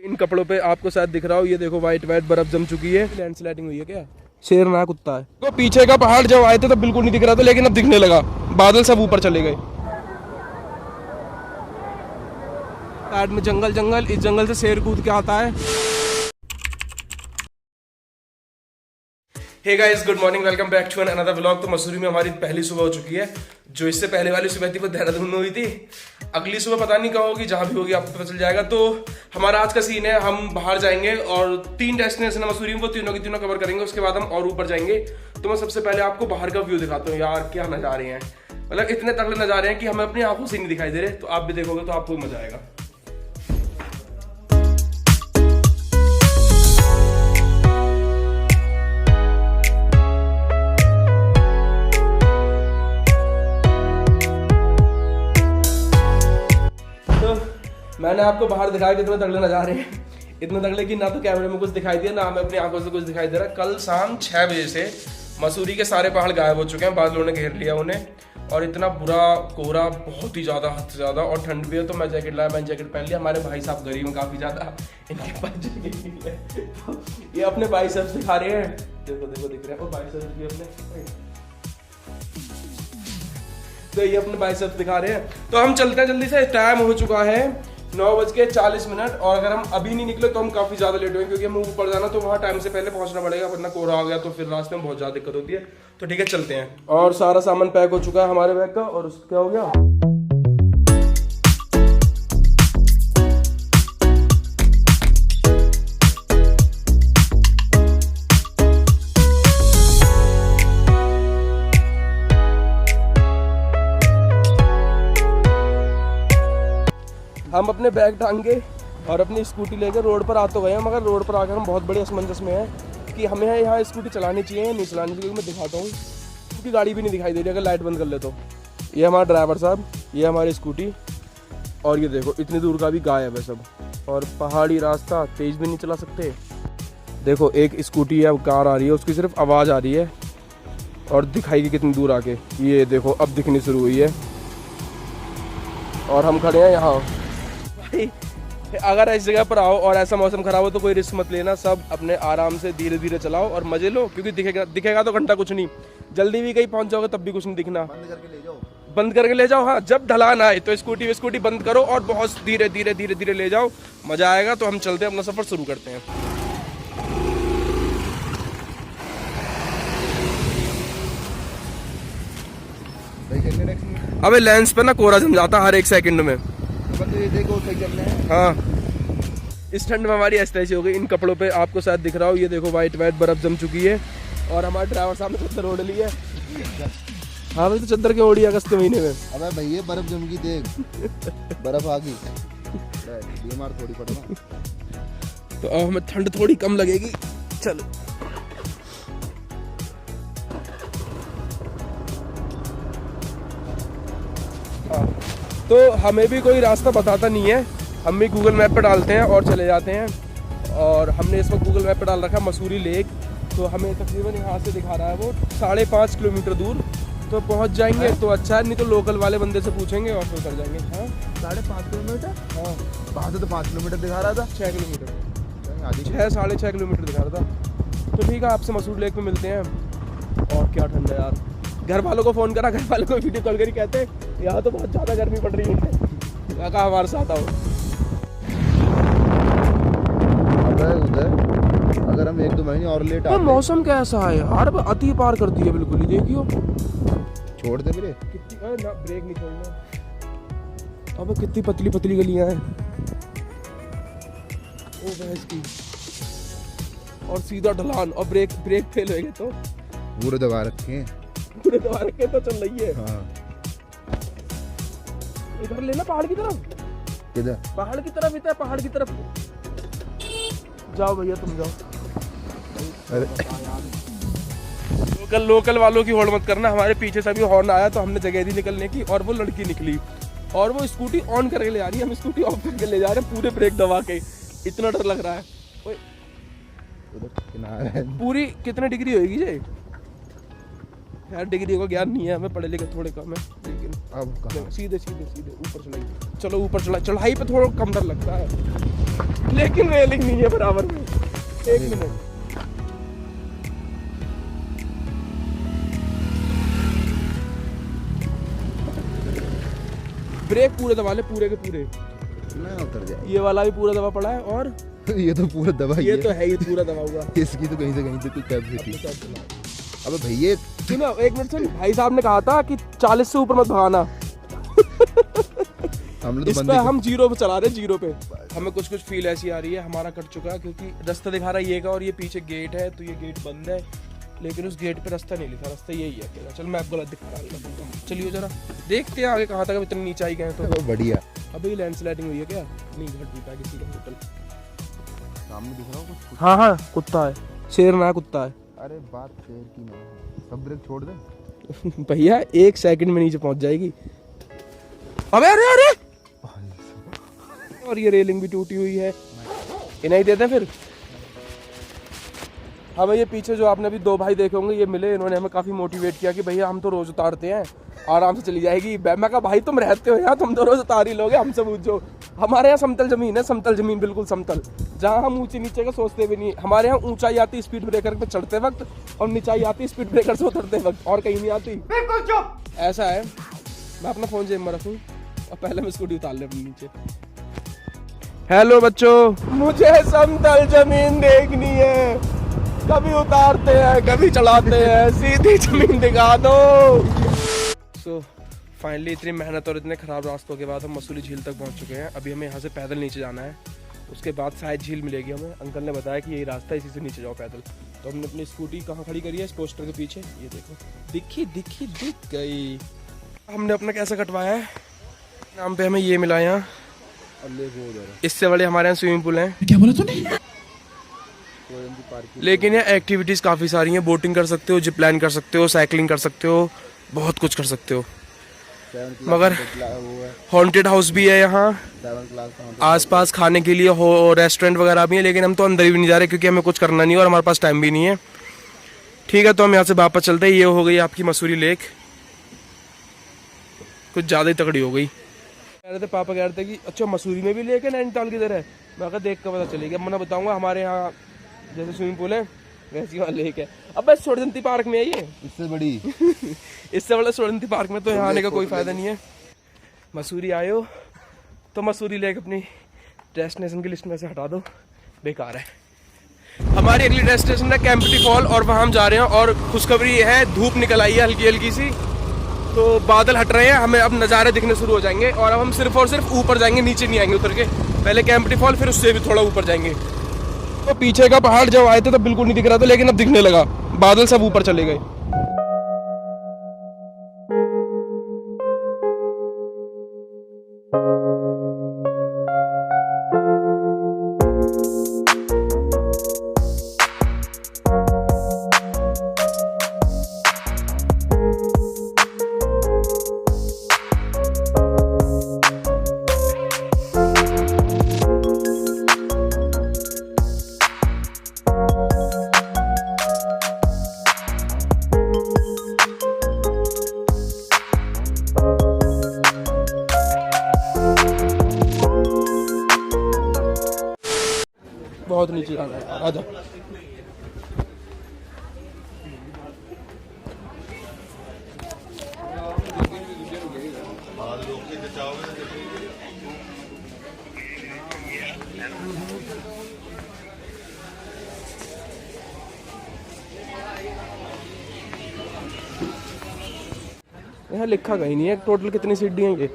इन कपड़ों पे आपको शायद दिख रहा हो, ये देखो वाइट वाइट बर्फ जम चुकी है। लैंडस्लाइडिंग हुई है क्या? शेर ना कुत्ता है। तो पीछे का पहाड़ जब आए थे तो बिल्कुल नहीं दिख रहा था, लेकिन अब दिखने लगा। बादल सब ऊपर चले गए। साइड में जंगल जंगल, इस जंगल से शेर कूद के आता है। Hey guys, good morning, welcome back to another vlog. तो मसूरी में हमारी पहली सुबह हो चुकी है। जो इससे पहले वाली सुबह थी वो देहरादून में हुई थी। अगली सुबह पता नहीं कहाँ होगी, जहाँ भी होगी आपको पता चल जाएगा। तो हमारा आज का सीन है, हम बाहर जाएंगे और 3 डेस्टिनेशन है मसूरी में, वो तीनों की तीनों कवर करेंगे। उसके बाद हम और ऊपर जाएंगे। तो मैं सबसे पहले आपको बाहर का व्यू दिखाता हूँ। यार क्या नज़ारे हैं, मतलब इतने तगड़े नज़ारे हैं कि हमें अपनी आंखों से नहीं दिखाई दे रहे। तो आप भी देखोगे तो आपको मजा आएगा। मैंने आपको बाहर दिखाया कितने तगड़े नज़ारे हैं, इतने तगड़े कि ना तो कैमरे में कुछ दिखाई दिया, ना हमें अपनी आंखों से कुछ दिखाई दे रहा। कल शाम 6 बजे से मसूरी के सारे पहाड़ गायब हो चुके हैं, बादलों ने घेर लिया उन्हें। और इतना बुरा कोहरा, बहुत ही ज़्यादा, हद से ज़्यादा, और ठंड भी है। तो मैं जैकेट लाया, मैंने जैकेट पहन लिया। हमारे भाई साहब गरीब हैं काफ़ी ज़्यादा, इनके पास जैकेट नहीं है। तो ये अपने बाइसेप्स दिखा रहे हैं, देखो देखो दिख रहे हैं, और बाइसेप्स भी अपने, तो ये अपने बाइसेप्स दिखा रहे हैं। तो हम चलते हैं जल्दी से, टाइम हो चुका है 9:40। और अगर हम अभी नहीं निकले तो हम काफ़ी ज़्यादा लेट होंगे, क्योंकि हमें ऊपर जाना तो वहाँ टाइम से पहले पहुँचना पड़ेगा, वरना कोहरा आ गया तो फिर रास्ते में बहुत ज़्यादा दिक्कत होती है। तो ठीक है, चलते हैं। और सारा सामान पैक हो चुका है हमारे बैग का। और उसका क्या हो गया, हम अपने बैग टांगे और अपनी स्कूटी लेकर रोड पर आ तो गए हैं, मगर रोड पर आकर हम बहुत बड़े असमंजस में हैं कि हमें यहाँ स्कूटी चलानी चाहिए या नहीं चलानी चाहिए। मैं दिखाता हूँ, क्योंकि गाड़ी भी नहीं दिखाई दे रही अगर लाइट बंद कर ले तो। ये हमारा ड्राइवर साहब, ये हमारी स्कूटी, और ये देखो इतनी दूर का भी गायब है सब। और पहाड़ी रास्ता, तेज़ भी नहीं चला सकते। देखो एक स्कूटी या कार आ रही है, उसकी सिर्फ आवाज़ आ रही है और दिखाएगी कितनी दूर आके। ये देखो अब दिखनी शुरू हुई है और हम खड़े हैं यहाँ। अगर इस जगह पर आओ और ऐसा मौसम खराब हो तो कोई रिस्क मत लेना, सब अपने आराम से धीरे धीरे चलाओ और मजे लो, क्योंकि दिखेगा तो घंटा कुछ नहीं। जल्दी भी कहीं पहुंच जाओगे तब भी कुछ नहीं दिखना। बंद करके ले जाओ। हाँ, जब ढलान आए तो स्कूटी बंद करो और बहुत धीरे धीरे धीरे धीरे ले जाओ, मजा आएगा। तो हम चलते हैं, अपना सफर शुरू करते हैं। अबे लेंस पे ना कोहरा जम जाता हर 1 सेकंड में। ये देखो सही चलना है। हाँ, इस ठंड में हमारी ऐसी हो गई। इन कपड़ों पे आपको शायद दिख रहा हो, ये देखो वाइट वाइट बर्फ जम चुकी है। और हमारे ड्राइवर साहब ने चद्दर ओढ़ ली है। हाँ भाई, तो चद्दर क्यों ओढ़ी अगस्त के महीने में? अबे भैया बर्फ जम गई, देख बर्फ आ गई, बीमार थोड़ी पड़ना। तो अब हमें ठंड थोड़ी कम लगेगी। चलो, तो हमें भी कोई रास्ता बताता नहीं है, हम भी गूगल मैप पर डालते हैं और चले जाते हैं। और हमने इस वक्त गूगल मैप पर डाल रखा है मसूरी लेक। तो हमें तकरीबन यहाँ से दिखा रहा है वो 5.5 किलोमीटर दूर। तो पहुँच जाएंगे तो अच्छा है, नहीं तो लोकल वाले बंदे से पूछेंगे और फिर कर जाएंगे। हाँ, 5.5 किलोमीटर। हाँ, वहाँ से तो 5 किलोमीटर दिखा रहा था। 6 किलोमीटर, 6-6.5 किलोमीटर दिखा रहा था। तो ठीक है, आपसे मसूरी लेक में मिलते हैं। और क्या ठंड है यार, घर वालों को फ़ोन करा, घर वालों को वीडियो कॉल करी, कहते यहाँ तो बहुत ज़्यादा गर्मी पड़ रही है, कहा हमारे साथ आओ। उधर अगर हम 1-2 महीने और लेट आते। मौसम कैसा है यार, अति पार कर दी है बिल्कुल ही। देखियो, छोड़ दे ब्रेक, कितनी ना ब्रेक नहीं छोड़ना। अब कितनी पतली पतली गलियां हैं, ओ भैंस की। और सीधा ढलान, और ब्रेक फेल होएंगे तो पूरे दबा रखे हैं, पूरे दबा रखे तो चल रही है। हाँ, इधर लेना, पहाड़ की तरफ। किधर? पहाड़ की तरफ, इधर पहाड़ की तरफ जाओ भैया, तुम जाओ। लोकल वालों की होड़ मत करना। हमारे पीछे से भी हॉर्न आया तो हमने जगह दी निकलने की, और वो लड़की निकली और वो स्कूटी ऑन करके ले जा रही है, हम स्कूटी ऑफ करके ले जा रहे हैं, पूरे ब्रेक दबा के। इतना डर लग रहा है। पूरी कितने डिग्री होगी ये यार? डिग्री का ज्ञान नहीं है हमें, पढ़े लिखे थोड़े कम है। लेकिन अब सीधे सीधे सीधे ऊपर चढ़ाई, चलो ऊपर चढ़ाई पे थोड़ा कम डर लगता है। लेकिन रेलिंग नहीं है बराबर में। एक मिनट, ब्रेक पूरे दबा ले, पूरे के पूरे। ना उतर जाए। ये वाला भी पूरा दबा पड़ा है और ये तो पूरा दबा ही ये है। तो है ही पूरा दबा हुआ। इसकी तो कहीं से कहीं तक कैपेसिटी। अबे भैया सुनो एक मिनट सुन, भाई साहब ने कहा था कि 40 से ऊपर मत भगाना। हमने तो इस पे हम 0 पे चला रहे, 0 पे। हमें कुछ कुछ फील ऐसी आ रही है, हमारा कट चुका है क्योंकि रास्ता दिखा रहा है ये का और ये पीछे गेट है, तो ये गेट बंद है, लेकिन उस गेट पे रास्ता नहीं लिखा, रास्ता यही है अकेला। चल मैं आपको गलत दिखा रहा हूँ, चलिए जरा देखते हैं आगे कहाँ तक। अब इतनी नीचाई गए तो बढ़िया। अभी ये लैंडस्लाइडिंग हुई है क्या? नहीं, घर टूटा किसी का होटल सामने दिख रहा हो कुछ? हाँ हाँ, कुत्ता है, शेर ना कुत्ता है। अरे बात शेर की नहीं है, सब ब्रेक छोड़ दे। भैया 1 सेकंड में नीचे पहुंच जाएगी। अबे अरे अरे, और ये रेलिंग भी टूटी हुई है, ये नहीं देते फिर। हमें ये पीछे जो आपने अभी 2 भाई देखे होंगे, ये मिले, इन्होंने हमें काफ़ी मोटिवेट किया कि भैया हम तो रोज़ उतारते हैं, आराम से चली जाएगी। मैं कहा भाई तुम रहते हो यहाँ, तुम तो रोज़ उतार ही लोगे, हमसे पूछो। हमारे यहाँ समतल ज़मीन है, समतल ज़मीन, बिल्कुल समतल, जहाँ हम ऊंचे नीचे का सोचते भी नहीं। हमारे यहाँ ऊंचाई आती स्पीड ब्रेकर पे चढ़ते वक्त और नीचाई आती स्पीड ब्रेकर से उतरते वक्त, और कहीं नहीं आती। बिल्कुल चुप। ऐसा है, मैं अपना फ़ोन जेब में रखूँ और पहले मैं स्कूटी उतार ले अपने नीचे। हेलो बच्चों, मुझे समतल ज़मीन देखनी है, कभी उतारते हैं कभी चढ़ाते हैं, सीधी जमीन दिखा दो। सो फाइनली इतनी मेहनत और इतने ख़राब रास्तों के बाद हम मसूरी झील तक पहुंच चुके हैं। अभी हमें यहाँ से पैदल नीचे जाना है, उसके बाद शायद झील मिलेगी हमें। अंकल ने बताया कि यही रास्ता है, इसी से नीचे जाओ पैदल। तो हमने अपनी स्कूटी कहाँ खड़ी करी है? इस पोस्टर के पीछे, ये देखो, दिख गई। हमने अपना कैसा कटवाया है, नाम पे हमें ये मिला यहाँ। इससे बड़े हमारे यहाँ स्विमिंग पूल हैं। क्या बोला तूने? लेकिन यहाँ एक्टिविटीज़ काफ़ी सारी हैं, बोटिंग कर सकते हो, जिप लाइन कर सकते हो, साइकिलिंग कर सकते हो, बहुत कुछ कर सकते हो। मगर हॉन्टेड हाउस भी है यहाँ, आसपास खाने के लिए हो रेस्टोरेंट वगैरह भी है, लेकिन हम तो अंदर ही भी नहीं जा रहे क्योंकि हमें कुछ करना नहीं है और हमारे पास टाइम भी नहीं है। ठीक है, तो हम यहाँ से वापस चलते हैं। ये हो गई आपकी मसूरी लेक, कुछ ज़्यादा ही तगड़ी हो गई। कह रहे थे, पापा कह रहे थे कि अच्छा मसूरी में भी लेक है, नैनीताल किधर है? मैं कहा देख कर पता चलेगा। अब मैं बताऊँगा, हमारे यहाँ जैसे स्विमिंग पूल है वैसी वहाँ लेक है। अब बस सोरजंती पार्क में है ये, इससे बड़ी इससे बड़ा सोरजंती पार्क में तो यहाँ आने का कोई फायदा नहीं है। मसूरी आए हो तो मसूरी लेक अपनी डेस्टिनेशन की लिस्ट में से हटा दो, बेकार है। हमारी अगली डेस्टिनेशन है कैंपटी फॉल, और वहाँ हम जा रहे हैं। और खुशखबरी ये है, धूप निकल आई है हल्की हल्की सी, तो बादल हट रहे हैं, हमें अब नज़ारे दिखने शुरू हो जाएंगे और अब हम सिर्फ और सिर्फ ऊपर जाएंगे, नीचे नहीं आएंगे उतर के। पहले कैंपटी फॉल, फिर उससे भी थोड़ा ऊपर जाएंगे। तो पीछे का पहाड़ जब आए थे तो बिल्कुल नहीं दिख रहा था, लेकिन अब दिखने लगा, बादल सब ऊपर चले गए। बहुत नीचे जाना है, आजा। यहाँ लिखा कहीं नहीं है टोटल कितनी सीढ़ियाँ हैं ये।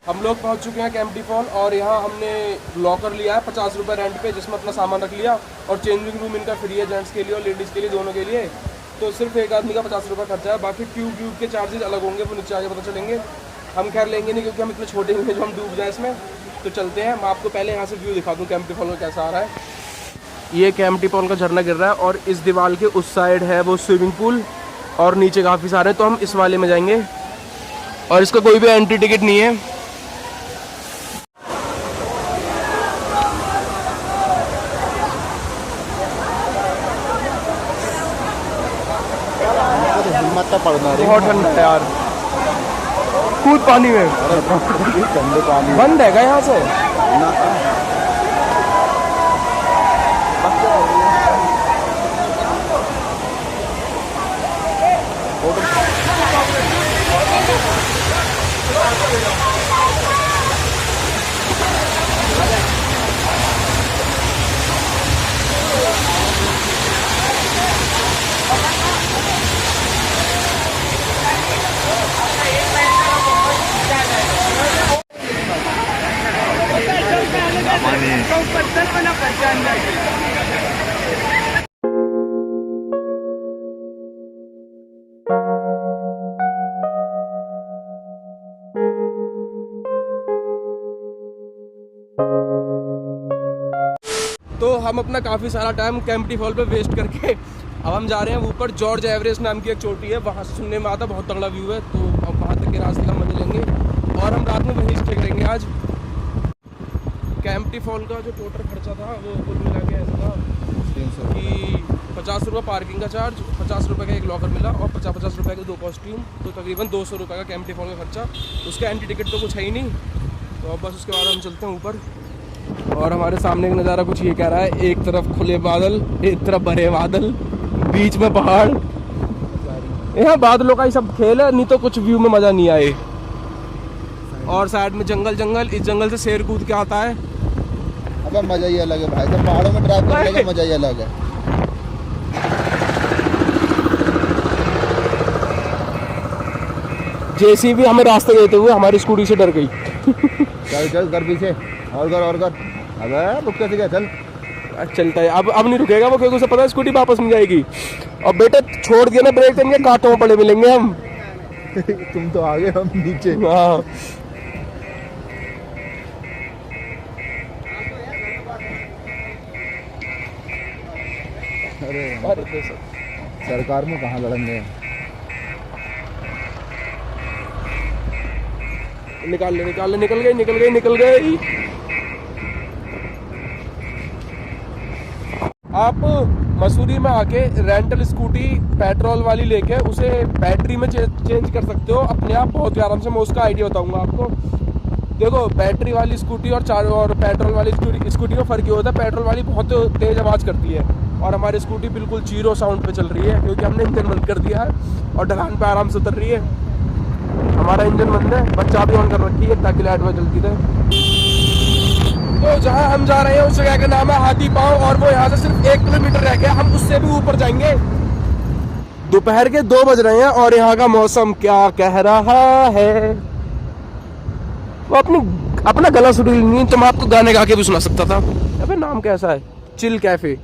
हम लोग पहुंच चुके हैं कैंपटी फॉल, और यहाँ हमने लॉकर लिया है 50 रुपये रेंट पे, जिसमें अपना सामान रख लिया, और चेंजिंग रूम इनका फ्री है, जेंट्स के लिए और लेडीज़ के लिए, दोनों के लिए। तो सिर्फ एक आदमी का 50 रुपये खर्चा है, बाकी ट्यूब के चार्जेस अलग होंगे, वो नीचे आगे पता चलेंगे। हम खैर लेंगे नहीं क्योंकि हम इतने छोटे हैं जो हम डूब जाए इसमें। तो चलते हैं, मैं आपको पहले यहाँ से व्यू दिखा दूँ कैंपटी फॉल का कैसा आ रहा है। ये कैंपटी फॉल का झरना गिर रहा है, और इस दीवार के उस साइड है वो स्विमिंग पूल, और नीचे काफ़ी सारे। तो हम इस वाले में जाएंगे, और इसका कोई भी एंट्री टिकट नहीं है। हिम्मत तो पड़ना बहुत ठंडा है यार। कूद पानी में। गंदे पानी बंद है क्या यहाँ से? तो हम अपना काफ़ी सारा टाइम कैंपटी फॉल पे वेस्ट करके अब हम जा रहे हैं ऊपर। जॉर्ज एवरेस्ट नाम की एक चोटी है, वहाँ से सुनने में आता बहुत तगड़ा व्यू है, तो हम वहाँ तक के रास्ते का मजा लेंगे और हम रात में वहीं स्टे करेंगे आज। कैंपटी फॉल का जो टोटल खर्चा था वो कुल मिला के ऐसा था 300 कि 50 रुपये पार्किंग का चार्ज, 50 रुपये का एक लॉकर मिला और 50 रुपये के 2 कॉस्ट्यूम, तो तकरीबन 200 रुपये का कैंपटी फॉल का खर्चा। उसका एंट्री टिकट तो कुछ है ही नहीं, तो अब बस उसके बाद हम चलते हैं ऊपर। और हमारे सामने का नज़ारा कुछ ये कह रहा है, एक तरफ खुले बादल, एक तरफ भरे बादल, बीच में पहाड़। यहाँ बादलों का ही सब खेल है, नहीं तो कुछ व्यू में मज़ा नहीं आए। और साइड में जंगल जंगल, इस जंगल से शेर कूद के आता है। अब मजा ही अलग है भाई, जब पहाड़ों में ड्राइव करने का मजा ही अलग है। जेसीबी हमें रास्ते देते हुए हमारी स्कूटी से डर गई। चल चल कर पीछे, और कर। अबे रुक कैसे गया, चल। चलता है अब नहीं रुकेगा वो, क्योंकि उसे पता है स्कूटी वापस नहीं जाएगी। और बेटे छोड़ दिया ना ब्रेक देंगे, कांटों में पड़े मिलेंगे हम। तुम तो आगे, हम नीचे। हाँ अरे सरकार में कहाँ लड़ेंगे। निकाल ले, निकल गई। आप मसूरी में आके रेंटल स्कूटी पेट्रोल वाली लेके उसे बैटरी में चेंज कर सकते हो अपने आप बहुत ही आराम से। मैं उसका आइडिया बताऊंगा आपको। देखो, बैटरी वाली स्कूटी और पेट्रोल वाली स्कूटी में फ़र्क ये होता है, पेट्रोल वाली बहुत तेज़ आवाज़ करती है और हमारी स्कूटी बिल्कुल 0 साउंड पे चल रही है, क्योंकि हमने इंजन बंद कर दिया है और ढलान पे आराम से उतर रही है। हमारा इंजन बंद है, बच्चा भी ऑन कर रखी है ताकि लाइट में जलती रहे। तो जहाँ हम जा रहे हैं उस जगह का नाम है हाथी पाँव, और वो यहाँ से सिर्फ 1 किलोमीटर रह गया, हम उससे भी ऊपर जाएंगे। दोपहर के 2 बज रहे हैं और यहाँ का मौसम क्या कह रहा है। वो अपना गला सुन नहीं तो मैं आपको गाने गा के भी सुना सकता था। अबे नाम कैसा है, चिल कैफे।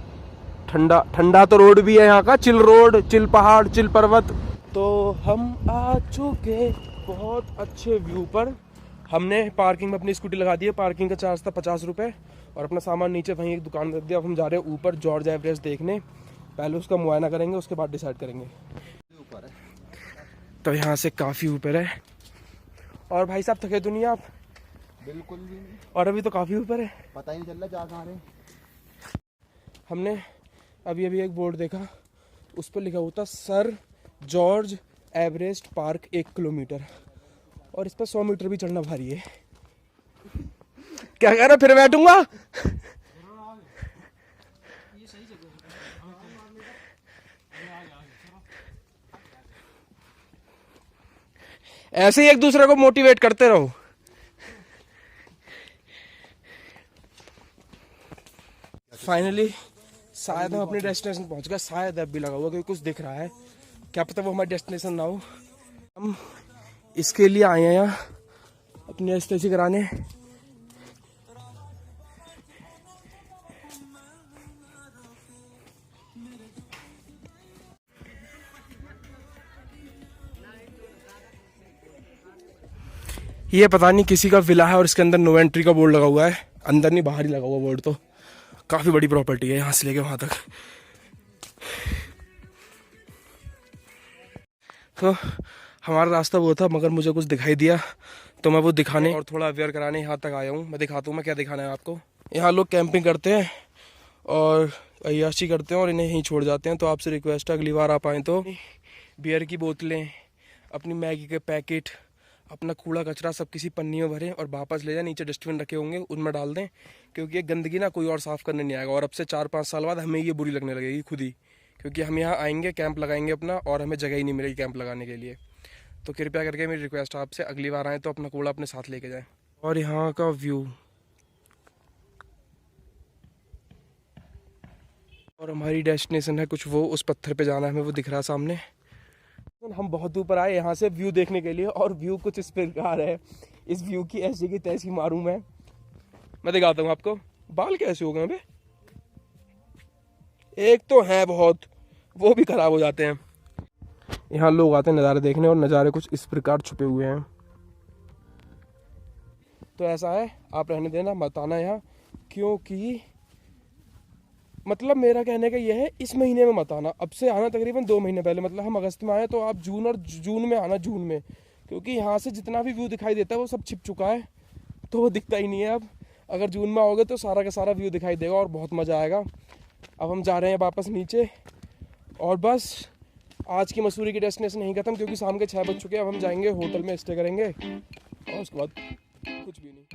ठंडा तो रोड भी है यहाँ का, चिल रोड, चिल पहाड़, चिल पर्वत। तो हम आ चुके बहुत अच्छे व्यू पर। हमने पार्किंग में अपनी स्कूटी लगा दी है, पार्किंग का चार्ज था 50 रुपये और अपना सामान नीचे वहीं एक दुकान रख दिया। अब हम जा रहे हैं ऊपर जॉर्ज एवरेस्ट देखने, पहले उसका मुआयना करेंगे, उसके बाद डिसाइड करेंगे। ऊपर है तो यहाँ से काफ़ी ऊपर है। और भाई साहब थके तो नहीं आप? बिल्कुल भी नहीं। और अभी तो काफ़ी ऊपर है, पता ही नहीं चल रहा जा कहाँ रहे। हमने अभी एक बोर्ड देखा, उस पर लिखा होता sir George Everest park 1 kilometre, और इस पर 100 मीटर भी चढ़ना भारी है। क्या कह रहा, फिर बैठूंगा। ऐसे ही एक दूसरे को मोटिवेट करते रहो। फाइनली शायद हम अपने डेस्टिनेशन पहुंच गए, शायद अब भी लगा हुआ क्योंकि कुछ दिख रहा है, क्या पता वो हमारा डेस्टिनेशन ना हो। हम इसके लिए आए हैं यहाँ अपनी एस्थेसी कराने। ये पता नहीं किसी का विला है और इसके अंदर नो एंट्री का बोर्ड लगा हुआ है, अंदर नहीं बाहर ही लगा हुआ बोर्ड। तो काफ़ी बड़ी प्रॉपर्टी है यहाँ से लेके वहाँ तक। तो हमारा रास्ता वो था, मगर मुझे कुछ दिखाई दिया तो मैं वो दिखाने और थोड़ा अवेयर कराने यहाँ तक आया हूँ। मैं दिखाता हूँ मैं क्या दिखाना है आपको। यहाँ लोग कैंपिंग करते हैं और अय्याशी करते हैं और इन्हें यहीं छोड़ जाते हैं। तो आपसे रिक्वेस्ट है, अगली बार आप आएँ तो बियर की बोतलें, अपनी मैगी के पैकेट, अपना कूड़ा कचरा सब किसी पन्नी में भरें और वापस ले जाएं। नीचे डस्टबिन रखे होंगे उनमें डाल दें, क्योंकि ये गंदगी ना कोई और साफ़ करने नहीं आएगा। और अब से 4-5 साल बाद हमें ये बुरी लगने लगेगी खुद ही, क्योंकि हम यहाँ आएंगे, कैंप लगाएंगे अपना, और हमें जगह ही नहीं मिलेगी कैंप लगाने के लिए। तो कृपया करके मेरी रिक्वेस्ट है आपसे, अगली बार आएँ तो अपना कूड़ा अपने साथ लेके जाएँ। और यहाँ का व्यू, और हमारी डेस्टिनेशन है कुछ वो, उस पत्थर पे जाना है हमें, वो दिख रहा है सामने। हम बहुत ऊपर आए यहाँ से व्यू देखने के लिए, और व्यू कुछ इस प्रकार है। इस व्यू की ऐसी की तैसी मारूं मैं दिखाता हूँ आपको। बाल कैसे हो गए अबे, एक तो है बहुत, वो भी खराब हो जाते हैं। यहाँ लोग आते हैं नज़ारे देखने, और नज़ारे कुछ इस प्रकार छुपे हुए हैं। तो ऐसा है, आप रहने देना, मत आना यहाँ, क्योंकि मतलब मेरा कहने का ये है, इस महीने में मत आना। अब से आना तकरीबन 2 महीने पहले, मतलब हम अगस्त में आए तो आप जून में आना, जून में, क्योंकि यहाँ से जितना भी व्यू दिखाई देता है वो सब छिप चुका है, तो वो दिखता ही नहीं है अब। अगर जून में आओगे तो सारा का सारा व्यू दिखाई देगा और बहुत मज़ा आएगा। अब हम जा रहे हैं वापस नीचे, और बस आज की मसूरी की डेस्टिनेशन नहीं खत्म, क्योंकि शाम के 6 बज चुके हैं। अब हम जाएंगे होटल में, स्टे करेंगे, और उसके बाद कुछ भी नहीं।